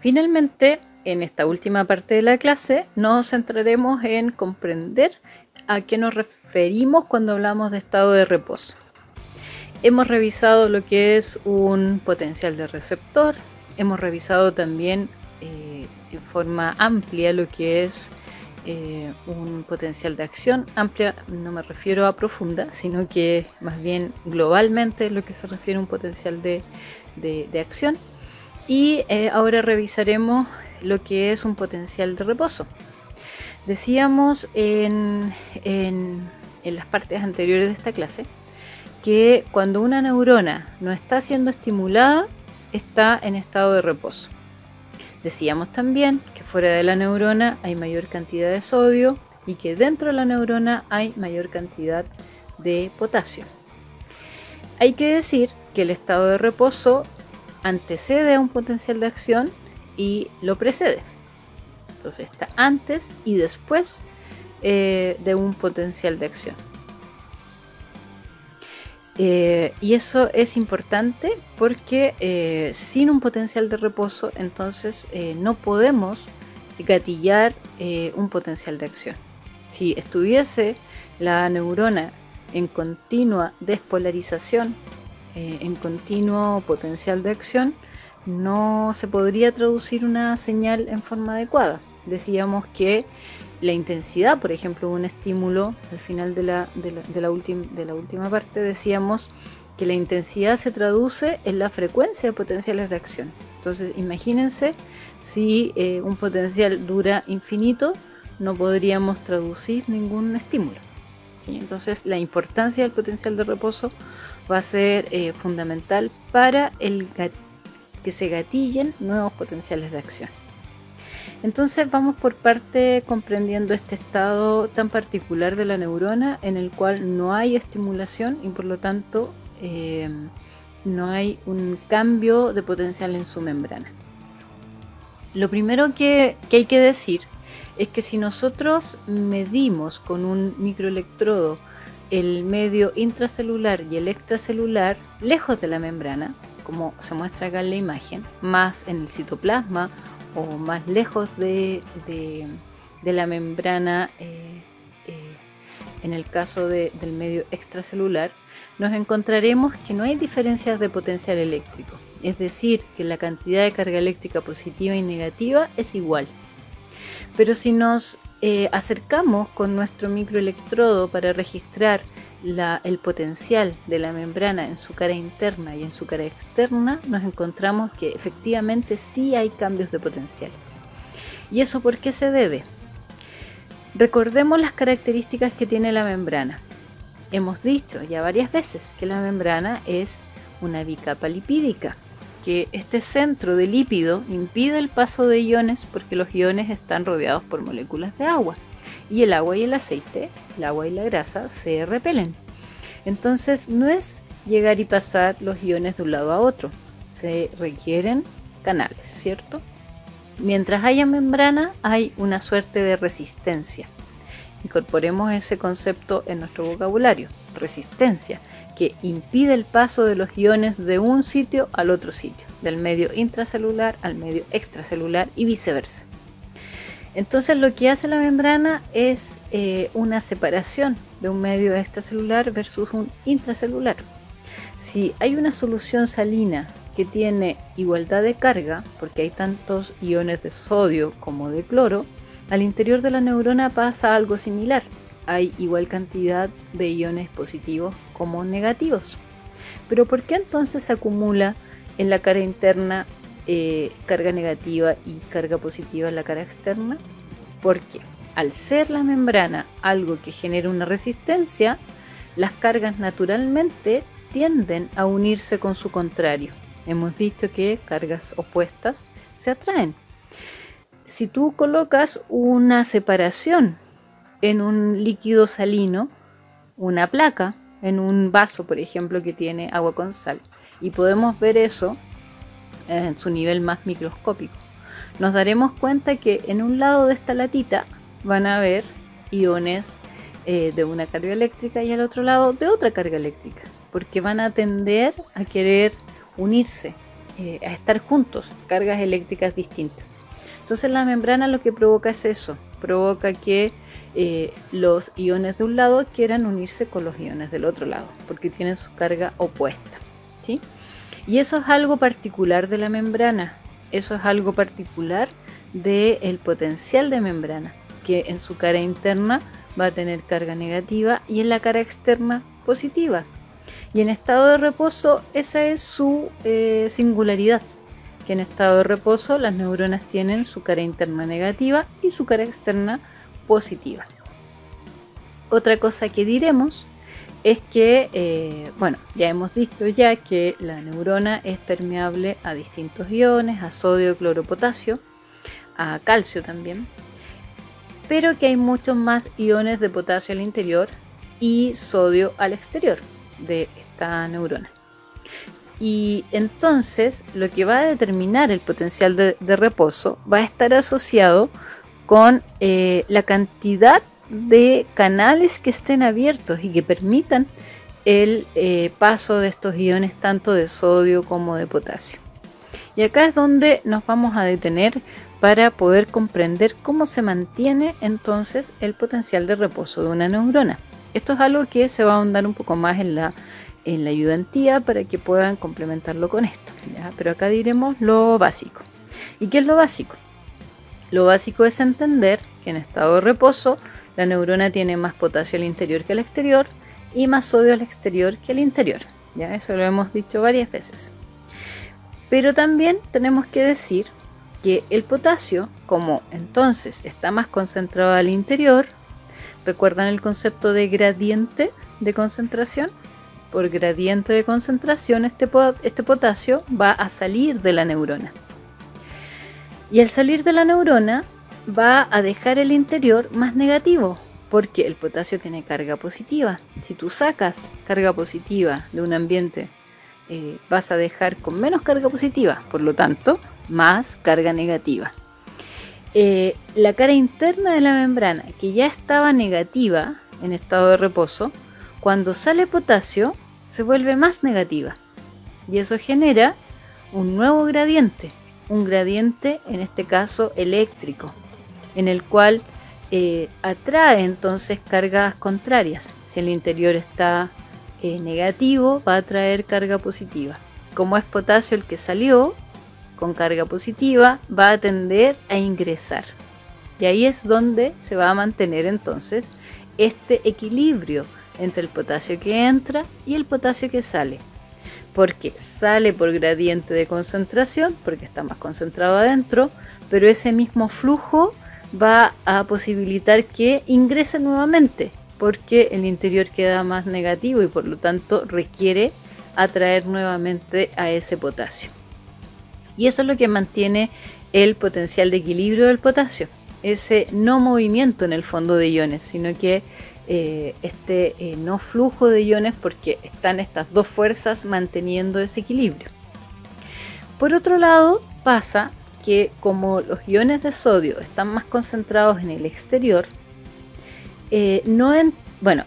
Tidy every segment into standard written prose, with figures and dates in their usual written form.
Finalmente, en esta última parte de la clase, nos centraremos en comprender a qué nos referimos cuando hablamos de estado de reposo. Hemos revisado lo que es un potencial de receptor, hemos revisado también en forma amplia lo que es un potencial de acción. Amplia no me refiero a profunda, sino que más bien globalmente lo que se refiere a un potencial de acción. Y ahora revisaremos lo que es un potencial de reposo. Decíamos en las partes anteriores de esta clase que cuando una neurona no está siendo estimulada, está en estado de reposo. Decíamos también que fuera de la neurona hay mayor cantidad de sodio y que dentro de la neurona hay mayor cantidad de potasio. Hay que decir que el estado de reposo antecede a un potencial de acción y lo precede. Entonces está antes y después de un potencial de acción. Y eso es importante porque sin un potencial de reposo entonces no podemos gatillar un potencial de acción. Si estuviese la neurona en continua despolarización, en continuo potencial de acción, no se podría traducir una señal en forma adecuada. Decíamos que la intensidad, por ejemplo, de un estímulo, al final de la última parte decíamos que la intensidad se traduce en la frecuencia de potenciales de acción. Entonces imagínense si un potencial dura infinito, no podríamos traducir ningún estímulo, ¿sí? Entonces la importancia del potencial de reposo va a ser fundamental para que se gatillen nuevos potenciales de acción. Entonces vamos por parte comprendiendo este estado tan particular de la neurona en el cual no hay estimulación y por lo tanto no hay un cambio de potencial en su membrana. Lo primero que hay que decir es que si nosotros medimos con un microelectrodo el medio intracelular y el extracelular lejos de la membrana, como se muestra acá en la imagen, más en el citoplasma o más lejos de la membrana, en el caso del medio extracelular, nos encontraremos que no hay diferencias de potencial eléctrico, es decir, que la cantidad de carga eléctrica positiva y negativa es igual. Pero si nos acercamos con nuestro microelectrodo para registrar el potencial de la membrana en su cara interna y en su cara externa, nos encontramos que efectivamente sí hay cambios de potencial. ¿Y eso por qué se debe? Recordemos las características que tiene la membrana. Hemos dicho ya varias veces que la membrana es una bicapa lipídica, que este centro de lípido impide el paso de iones porque los iones están rodeados por moléculas de agua. Y el agua y el aceite, el agua y la grasa se repelen. Entonces no es llegar y pasar los iones de un lado a otro, se requieren canales, ¿cierto? Mientras haya membrana hay una suerte de resistencia. Incorporemos ese concepto en nuestro vocabulario, resistencia, que impide el paso de los iones de un sitio al otro sitio, del medio intracelular al medio extracelular y viceversa. Entonces lo que hace la membrana es una separación de un medio extracelular versus un intracelular. Si hay una solución salina que tiene igualdad de carga, porque hay tantos iones de sodio como de cloro, al interior de la neurona pasa algo similar. Hay igual cantidad de iones positivos como negativos. Pero ¿por qué entonces se acumula en la cara interna carga negativa y carga positiva en la cara externa? Porque al ser la membrana algo que genera una resistencia, las cargas naturalmente tienden a unirse con su contrario. Hemos dicho que cargas opuestas se atraen. Si tú colocas una separación en un líquido salino, una placa, en un vaso, por ejemplo, que tiene agua con sal, y podemos ver eso en su nivel más microscópico, nos daremos cuenta que en un lado de esta latita van a haber iones de una carga eléctrica y al otro lado de otra carga eléctrica, porque van a tender a querer unirse. a estar juntos, cargas eléctricas distintas. Entonces la membrana lo que provoca es eso, provoca que los iones de un lado quieran unirse con los iones del otro lado, porque tienen su carga opuesta, ¿sí? Y eso es algo particular de la membrana, eso es algo particular del potencial de membrana, que en su cara interna va a tener carga negativa y en la cara externa positiva. Y en estado de reposo esa es su singularidad, que en estado de reposo las neuronas tienen su cara interna negativa y su cara externa positiva. Otra cosa que diremos es que, bueno, ya hemos visto ya que la neurona es permeable a distintos iones, a sodio, cloro, potasio, a calcio también, pero que hay muchos más iones de potasio al interior y sodio al exterior de esta neurona. Y entonces lo que va a determinar el potencial de reposo va a estar asociado con la cantidad de canales que estén abiertos y que permitan el paso de estos iones tanto de sodio como de potasio. Y acá es donde nos vamos a detener para poder comprender cómo se mantiene entonces el potencial de reposo de una neurona. Esto es algo que se va a ahondar un poco más en la ayudantía para que puedan complementarlo con esto, ¿ya? Pero acá diremos lo básico. ¿Y qué es lo básico? Lo básico es entender que en estado de reposo la neurona tiene más potasio al interior que al exterior y más sodio al exterior que al interior. ¿Ya? Eso lo hemos dicho varias veces. Pero también tenemos que decir que el potasio, como entonces está más concentrado al interior, ¿recuerdan el concepto de gradiente de concentración? Por gradiente de concentración este potasio va a salir de la neurona. Y al salir de la neurona va a dejar el interior más negativo, porque el potasio tiene carga positiva. Si tú sacas carga positiva de un ambiente, vas a dejar con menos carga positiva, por lo tanto, más carga negativa. La cara interna de la membrana, que ya estaba negativa en estado de reposo, cuando sale potasio, se vuelve más negativa. Y eso genera un nuevo gradiente, un gradiente en este caso eléctrico, en el cual atrae entonces cargas contrarias. Si el interior está negativo, va a atraer carga positiva. Como es potasio el que salió con carga positiva, va a tender a ingresar. Y ahí es donde se va a mantener entonces este equilibrio entre el potasio que entra y el potasio que sale. Porque sale por gradiente de concentración, porque está más concentrado adentro, pero ese mismo flujo va a posibilitar que ingrese nuevamente, porque el interior queda más negativo y por lo tanto requiere atraer nuevamente a ese potasio. Y eso es lo que mantiene el potencial de equilibrio del potasio, ese no movimiento en el fondo de iones, sino que no flujo de iones, porque están estas dos fuerzas manteniendo ese equilibrio. Por otro lado, pasa que como los iones de sodio están más concentrados en el exterior,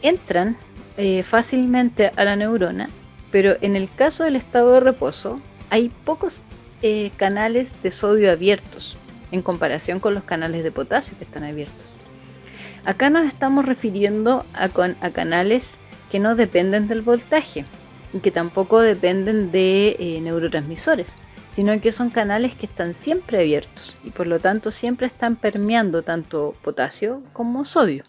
entran fácilmente a la neurona, pero en el caso del estado de reposo hay pocos canales de sodio abiertos en comparación con los canales de potasio que están abiertos. Acá nos estamos refiriendo a canales que no dependen del voltaje y que tampoco dependen de neurotransmisores, sino que son canales que están siempre abiertos y por lo tanto siempre están permeando tanto potasio como sodio.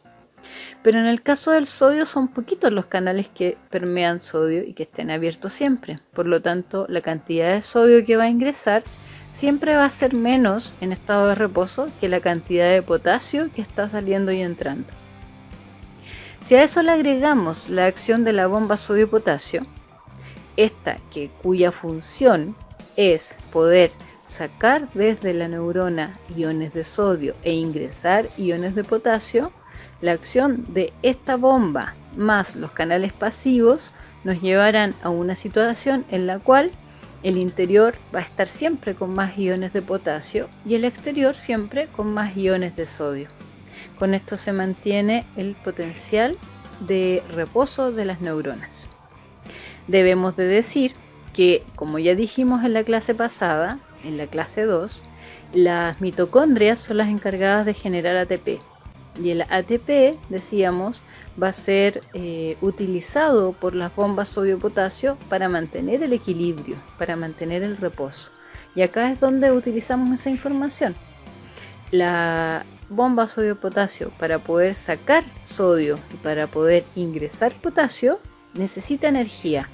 Pero en el caso del sodio son poquitos los canales que permean sodio y que estén abiertos siempre. Por lo tanto, la cantidad de sodio que va a ingresar siempre va a ser menos en estado de reposo que la cantidad de potasio que está saliendo y entrando. Si a eso le agregamos la acción de la bomba sodio-potasio, cuya función es poder sacar desde la neurona iones de sodio e ingresar iones de potasio, la acción de esta bomba más los canales pasivos nos llevarán a una situación en la cual el interior va a estar siempre con más iones de potasio y el exterior siempre con más iones de sodio. Con esto se mantiene el potencial de reposo de las neuronas. Debemos de decir que, como ya dijimos en la clase pasada, en la clase 2, las mitocondrias son las encargadas de generar ATP. Y el ATP, decíamos, va a ser utilizado por las bombas sodio-potasio para mantener el equilibrio, para mantener el reposo. Y acá es donde utilizamos esa información. La bomba sodio-potasio, para poder sacar sodio y para poder ingresar potasio, necesita energía.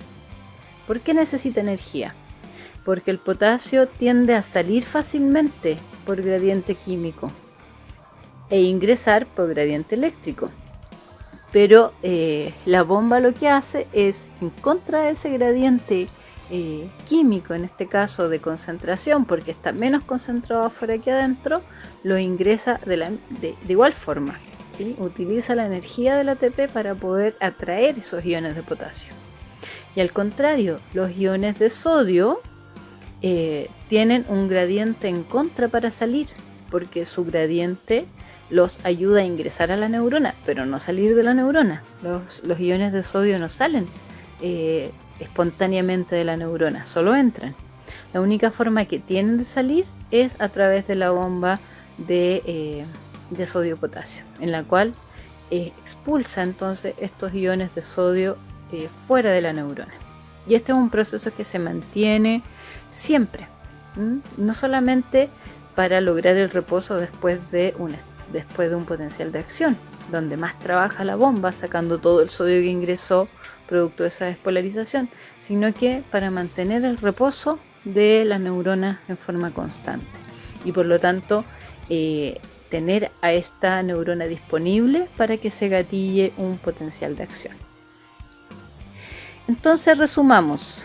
¿Por qué necesita energía? Porque el potasio tiende a salir fácilmente por gradiente químico e ingresar por gradiente eléctrico. Pero la bomba lo que hace es, en contra de ese gradiente químico, en este caso de concentración, porque está menos concentrado afuera que adentro, lo ingresa de igual forma, ¿sí? Utiliza la energía del ATP para poder atraer esos iones de potasio. Y al contrario, los iones de sodio tienen un gradiente en contra para salir, porque su gradiente los ayuda a ingresar a la neurona, pero no salir de la neurona. Los iones de sodio no salen espontáneamente de la neurona, solo entran. La única forma que tienen de salir es a través de la bomba de sodio-potasio, en la cual expulsa entonces estos iones de sodio fuera de la neurona. Y este es un proceso que se mantiene siempre, no solamente para lograr el reposo después de un potencial de acción, donde más trabaja la bomba sacando todo el sodio que ingresó producto de esa despolarización, sino que para mantener el reposo de la neurona en forma constante y por lo tanto tener a esta neurona disponible para que se gatille un potencial de acción. Entonces resumamos,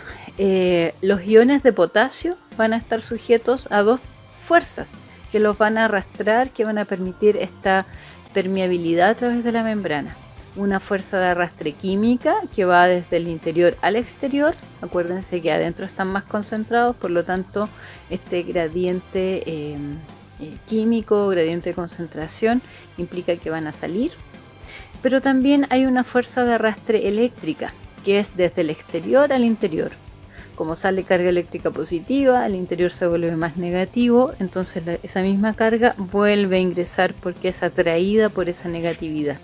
los iones de potasio van a estar sujetos a dos fuerzas que los van a arrastrar, que van a permitir esta permeabilidad a través de la membrana. Una fuerza de arrastre química que va desde el interior al exterior. Acuérdense que adentro están más concentrados, por lo tanto este gradiente químico, gradiente de concentración, implica que van a salir. Pero también hay una fuerza de arrastre eléctrica, que es desde el exterior al interior. Como sale carga eléctrica positiva, al interior se vuelve más negativo, entonces esa misma carga vuelve a ingresar porque es atraída por esa negatividad.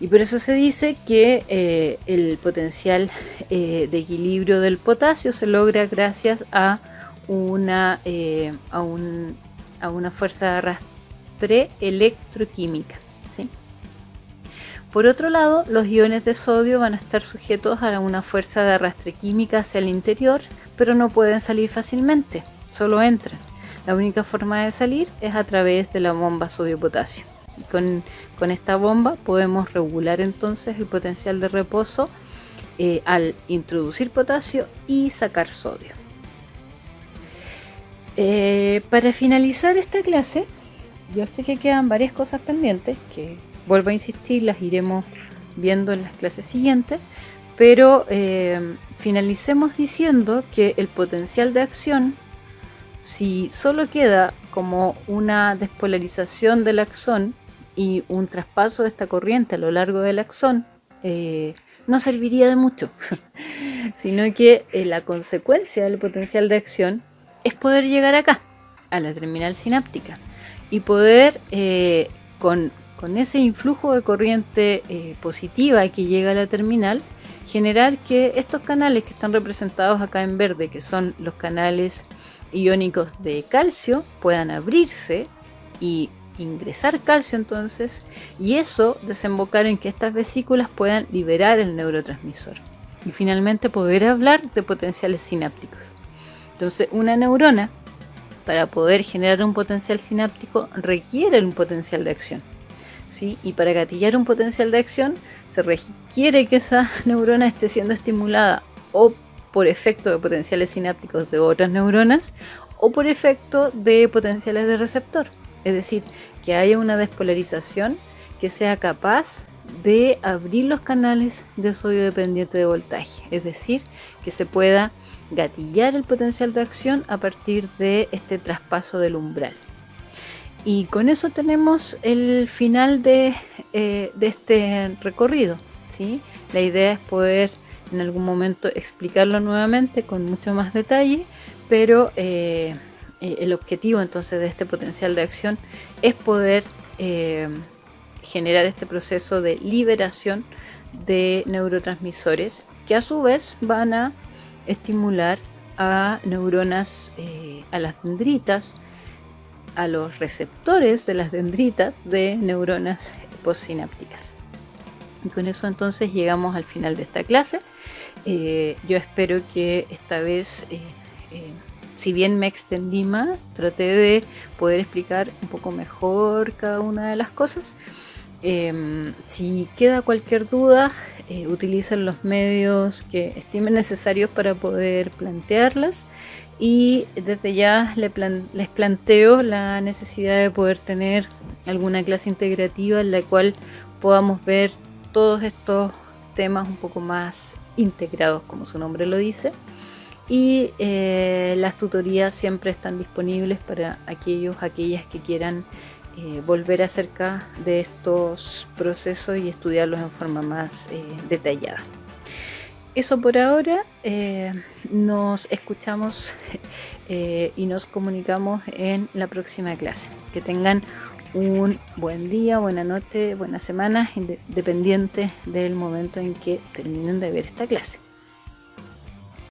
Y por eso se dice que el potencial de equilibrio del potasio se logra gracias a una fuerza de arrastre electroquímica, ¿sí? Por otro lado, los iones de sodio van a estar sujetos a una fuerza de arrastre química hacia el interior, pero no pueden salir fácilmente, solo entran. La única forma de salir es a través de la bomba sodio-potasio. Con esta bomba podemos regular entonces el potencial de reposo al introducir potasio y sacar sodio. Para finalizar esta clase, yo sé que quedan varias cosas pendientes que, vuelvo a insistir, las iremos viendo en las clases siguientes, pero finalicemos diciendo que el potencial de acción, si solo queda como una despolarización del axón y un traspaso de esta corriente a lo largo del axón, no serviría de mucho, sino que la consecuencia del potencial de acción es poder llegar acá, a la terminal sináptica, y poder con ese influjo de corriente positiva que llega a la terminal, generar que estos canales que están representados acá en verde, que son los canales iónicos de calcio, puedan abrirse y ingresar calcio entonces, y eso desembocar en que estas vesículas puedan liberar el neurotransmisor y finalmente poder hablar de potenciales sinápticos. Entonces una neurona, para poder generar un potencial sináptico, requiere un potencial de acción, ¿sí? Y para gatillar un potencial de acción se requiere que esa neurona esté siendo estimulada o por efecto de potenciales sinápticos de otras neuronas o por efecto de potenciales de receptor. Es decir, que haya una despolarización que sea capaz de abrir los canales de sodio dependiente de voltaje. Es decir, que se pueda gatillar el potencial de acción a partir de este traspaso del umbral. Y con eso tenemos el final de este recorrido, ¿sí? La idea es poder en algún momento explicarlo nuevamente con mucho más detalle, pero el objetivo entonces de este potencial de acción es poder generar este proceso de liberación de neurotransmisores que a su vez van a estimular a neuronas, a las dendritas, a los receptores de las dendritas de neuronas postsinápticas. Y con eso entonces llegamos al final de esta clase. Yo espero que esta vez, si bien me extendí más, traté de poder explicar un poco mejor cada una de las cosas. Si queda cualquier duda, utilicen los medios que estimen necesarios para poder plantearlas. Y desde ya les planteo la necesidad de poder tener alguna clase integrativa en la cual podamos ver todos estos temas un poco más integrados, como su nombre lo dice. Y las tutorías siempre están disponibles para aquellas que quieran volver acerca de estos procesos y estudiarlos en forma más detallada. Eso por ahora. Nos escuchamos y nos comunicamos en la próxima clase. Que tengan un buen día, buena noche, buena semana, dependiente del momento en que terminen de ver esta clase.